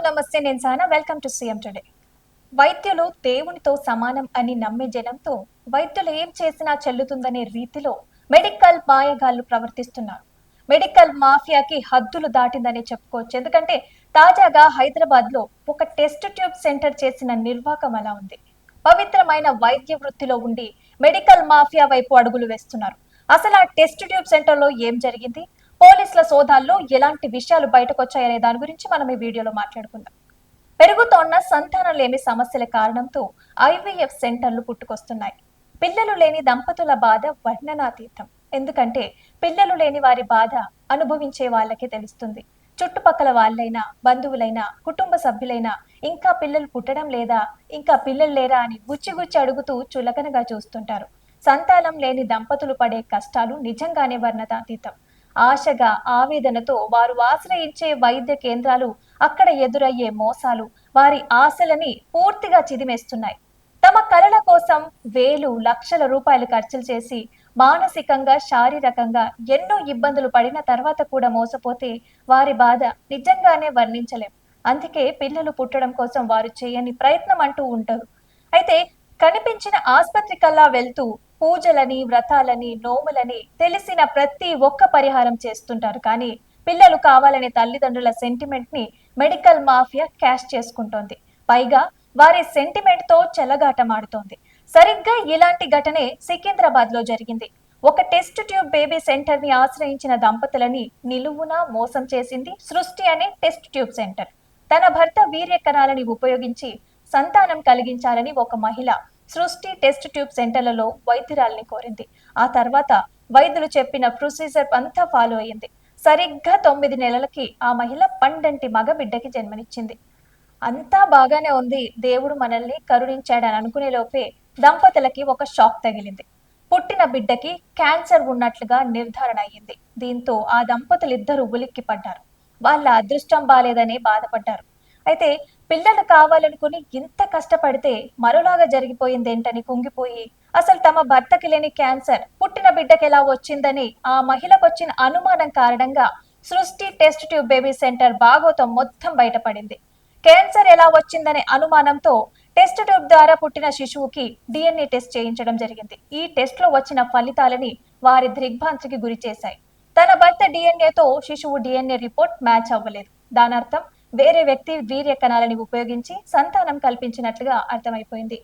నమస్తే నేను Sahana welcome to CM today. వైద్యులు దేవునితో సమానం అని నమ్మే జనంతో వైద్యులు ఏం చేసినా చెల్లుతుందనే రీతిలో మెడికల్ మాయగాళ్లు ప్రవర్తిస్తున్నారు. మెడికల్ మాఫియాకి హద్దులు దాటిందని చెప్పుకోవచ్చు. ఎందుకంటే తాజాగా హైదరాబాద్ లో ఒక టెస్ట్ ట్యూబ్ సెంటర్ చేసిన నిర్వాకం అలా ఉంది. పవిత్రమైన వైద్య వృత్తిలో ఉండి మెడికల్ మాఫియా వైపు అడుగులు వేస్తున్నారు. అసలు ఆ టెస్ట్ ట్యూబ్ సెంటర్ లో ఏం జరిగింది, పోలీసుల సోదాల్లో ఎలాంటి విషయాలు బయటకొచ్చాయనే దాని గురించి మనం ఈ వీడియోలో మాట్లాడుకుందాం. పెరుగుతోన్న సంతానం లేని సమస్యల కారణంతో ఐవీఎఫ్ సెంటర్లు పుట్టుకొస్తున్నాయి. పిల్లలు లేని దంపతుల బాధ వర్ణనాతీతం. ఎందుకంటే పిల్లలు లేని వారి బాధ అనుభవించే వాళ్ళకే తెలుస్తుంది. చుట్టుపక్కల వాళ్ళైనా, బంధువులైనా, కుటుంబ సభ్యులైనా ఇంకా పిల్లలు పుట్టడం లేదా, ఇంకా పిల్లలు లేరా అని గుచ్చి అడుగుతూ చులకనగా చూస్తుంటారు. సంతానం లేని దంపతులు పడే కష్టాలు నిజంగానే వర్ణనాతీతం. ఆశగా, ఆవేదనతో వారు ఆశ్రయించే వైద్య కేంద్రాలు, అక్కడ ఎదురయ్యే మోసాలు వారి ఆశలని పూర్తిగా చిదిమేస్తున్నాయి. తమ కలల కోసం వేలు, లక్షల రూపాయలు ఖర్చులు చేసి మానసికంగా, శారీరకంగా ఎన్నో ఇబ్బందులు పడిన తర్వాత కూడా మోసపోతే వారి బాధ నిజంగానే వర్ణించలేం. అందుకే పిల్లలు పుట్టడం కోసం వారు చేయని ప్రయత్నం అంటూ ఉంటారు. అయితే కనిపించిన ఆస్పత్రి కల్లా వెళ్తూ పూజలని, వ్రతాలని, నోములని తెలిసిన ప్రతి ఒక్క పరిహారం చేస్తుంటారు. కానీ పిల్లలు కావాలనే తల్లిదండ్రుల సెంటిమెంట్ ని మెడికల్ మాఫియా క్యాష్ చేసుకుంటోంది. పైగా వారి సెంటిమెంట్ తో చెలగాటమాడుతోంది. సరిగ్గా ఇలాంటి ఘటనే సికింద్రాబాద్ లో జరిగింది. ఒక టెస్ట్ ట్యూబ్ బేబీ సెంటర్ ని ఆశ్రయించిన దంపతులని నిలువునా మోసం చేసింది సృష్టి అనే టెస్ట్ ట్యూబ్ సెంటర్. తన భర్త వీర్య కణాలని ఉపయోగించి సంతానం కలిగించాలని ఒక మహిళ సృష్టి టెస్ట్ ట్యూబ్ సెంటర్లలో వైద్యురాల్ని కోరింది. ఆ తర్వాత వైద్యులు చెప్పిన ప్రొసీజర్ అంతా ఫాలో అయ్యింది. సరిగ్గా 9 నెలలకి ఆ మహిళ పండంటి మగ బిడ్డకి జన్మనిచ్చింది. అంతా బాగానే ఉంది, దేవుడు మనల్ని కరుణించాడని అనుకునే లోపే దంపతులకి ఒక షాక్ తగిలింది. పుట్టిన బిడ్డకి క్యాన్సర్ ఉన్నట్లుగా నిర్ధారణ అయ్యింది. దీంతో ఆ దంపతులిద్దరూ ఉలిక్కి పడ్డారు. వాళ్ళ అదృష్టం బాలేదని బాధపడ్డారు. అయితే పిల్లలు కావాలనుకుని ఇంత కష్టపడితే మరోలాగా జరిగిపోయిందేంటని కుంగిపోయి అసలు తమ భర్తకి లేని క్యాన్సర్ పుట్టిన బిడ్డకి ఎలా వచ్చిందని ఆ మహిళకు వచ్చిన అనుమానం కారణంగా సృష్టి టెస్ట్ ట్యూబ్ బేబీ సెంటర్ భాగోతం మొత్తం బయటపడింది. క్యాన్సర్ ఎలా వచ్చిందనే అనుమానంతో టెస్ట్ ట్యూబ్ ద్వారా పుట్టిన శిశువుకి డిఎన్ఏ టెస్ట్ చేయించడం జరిగింది. ఈ టెస్ట్ లో వచ్చిన ఫలితాలని వారి దిగ్భ్రాంతికి గురి చేశాయి. తన భర్త డిఎన్ఏతో శిశువు డిఎన్ఏ రిపోర్ట్ మ్యాచ్ అవ్వలేదు. దానర్థం వేరే వ్యక్తి వీర్య కణాలని ఉపయోగించి సంతానం కల్పించినట్లుగా అర్థమైపోయింది.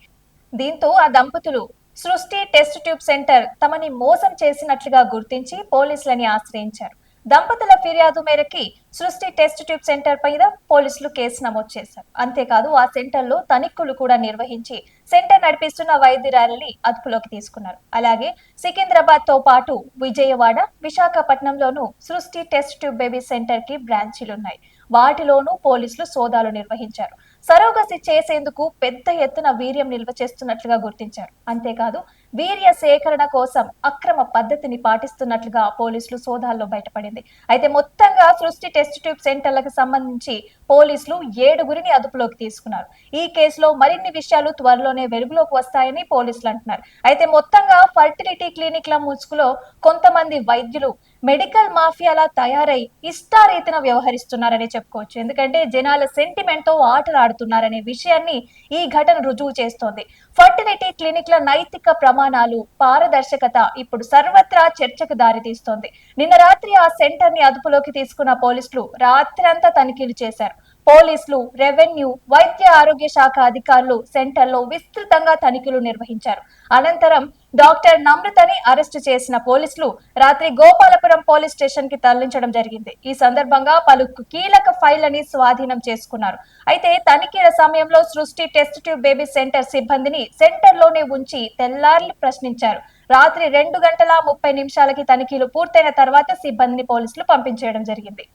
దీంతో ఆ దంపతులు సృష్టి టెస్ట్ ట్యూబ్ సెంటర్ తమని మోసం చేసినట్లుగా గుర్తించి పోలీసులని ఆశ్రయించారు. దంపతుల ఫిర్యాదు మేరకి సృష్టి టెస్ట్ ట్యూబ్ సెంటర్ పైన పోలీసులు కేసు నమోదు చేశారు. అంతేకాదు ఆ సెంటర్ లో తనిఖీలు కూడా నిర్వహించి సెంటర్ నడిపిస్తున్న వైద్యురాలిని అదుపులోకి తీసుకున్నారు. అలాగే సికింద్రాబాద్ తో పాటు విజయవాడ, విశాఖపట్నంలోనూ సృష్టి టెస్ట్ ట్యూబ్ బేబీ సెంటర్ కి బ్రాంచీలున్నాయి. వాటిలోనూ పోలీసులు సోదాలు నిర్వహించారు. సరోగసి చేసేందుకు పెద్ద ఎత్తున వీర్యం నిల్వ చేస్తున్నట్లుగా గుర్తించారు. అంతేకాదు వీర్య సేకరణ కోసం అక్రమ పద్ధతిని పాటిస్తున్నట్లుగా పోలీసులు సోదాల్లో బయటపడింది. అయితే మొత్తంగా సృష్టి టెస్ట్ ట్యూబ్ సెంటర్లకు సంబంధించి పోలీసులు 7గురిని అదుపులోకి తీసుకున్నారు. ఈ కేసులో మరిన్ని విషయాలు త్వరలోనే వెలుగులోకి వస్తాయని పోలీసులు అంటున్నారు. అయితే మొత్తంగా ఫర్టిలిటీ క్లినిక్ల ముసుగులో కొంతమంది వైద్యులు మెడికల్ మాఫియాలా తయారై ఇష్టారీతిన వ్యవహరిస్తున్నారని చెప్పుకోవచ్చు. ఎందుకంటే జనాల సెంటిమెంట్ తో ఆటలాడుతున్నారనే విషయాన్ని ఈ ఘటన రుజువు చేస్తోంది. ఫర్టిలిటీ క్లినిక్ల నైతిక ప్రమాణాలు, పారదర్శకత ఇప్పుడు సర్వత్రా చర్చకు దారితీస్తోంది. నిన్న రాత్రి ఆ సెంటర్ ని అదుపులోకి తీసుకున్న పోలీసులు రాత్రంతా తనిఖీలు చేశారు. పోలీసులు, రెవెన్యూ, వైద్య ఆరోగ్య శాఖ అధికారులు సెంటర్లో విస్తృతంగా తనిఖీలు నిర్వహించారు. అనంతరం డాక్టర్ నమ్రతని అరెస్టు చేసిన పోలీసులు రాత్రి గోపాలపురం పోలీస్ స్టేషన్ కి తరలించడం జరిగింది. ఈ సందర్భంగా పలు కీలక ఫైళ్లని స్వాధీనం చేసుకున్నారు. అయితే తనిఖీల సమయంలో సృష్టి టెస్ట్ ట్యూబ్ బేబీ సెంటర్ సిబ్బందిని సెంటర్ లోనే ఉంచి తెల్లార్లు ప్రశ్నించారు. రాత్రి 2 గంటల 30 నిమిషాలకి తనిఖీలు పూర్తయిన తర్వాత సిబ్బందిని పోలీసులు పంపించేయడం జరిగింది.